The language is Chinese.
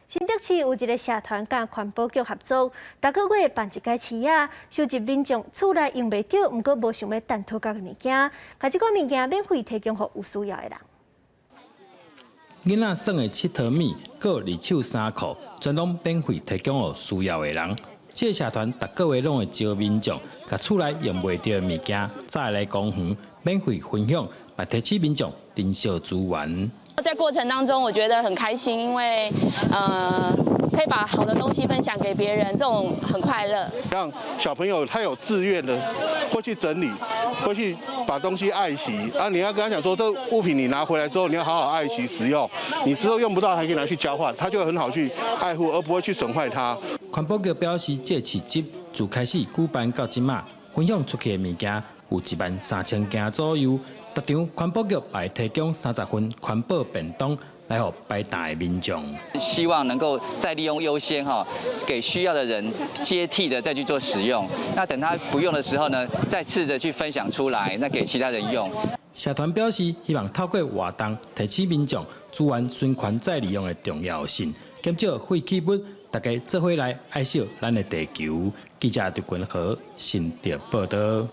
新竹市有一个社团甲环保局合作，每个月办一间市仔，收集民众厝内用袂着，毋过无想要等讨价的物件，把这款物件免费提供给有需要的人。囡仔耍的七淘米，搁二手衫裤，全拢免费提供给需要的人。这个社团每个月拢会招民众，把厝内用袂着的物件载来公园，免费分享，来提起民众珍惜资源。在过程当中，我觉得很开心，因为可以把好的东西分享给别人，这种很快乐。让小朋友他有自愿的会去整理，会去把东西爱惜啊！你要跟他讲说，这物品你拿回来之后，你要好好爱惜使用，你之后用不到还可以拿去交换，他就会很好去爱护，而不会去损坏它。环保局表示，这市集自开始举办到即马，分享出去的物件有13000件左右。特场环保局会提供30份环保便当来予摆摊的民众。希望能够再利用优先给需要的人接替的再去做使用。那等他不用的时候呢，再次的去分享出来，那给其他人用。社团表示，希望透过活动提起民众资源循环再利用的重要性，减少废弃物，大家做伙来爱惜咱的地球。记者对君和新竹报道。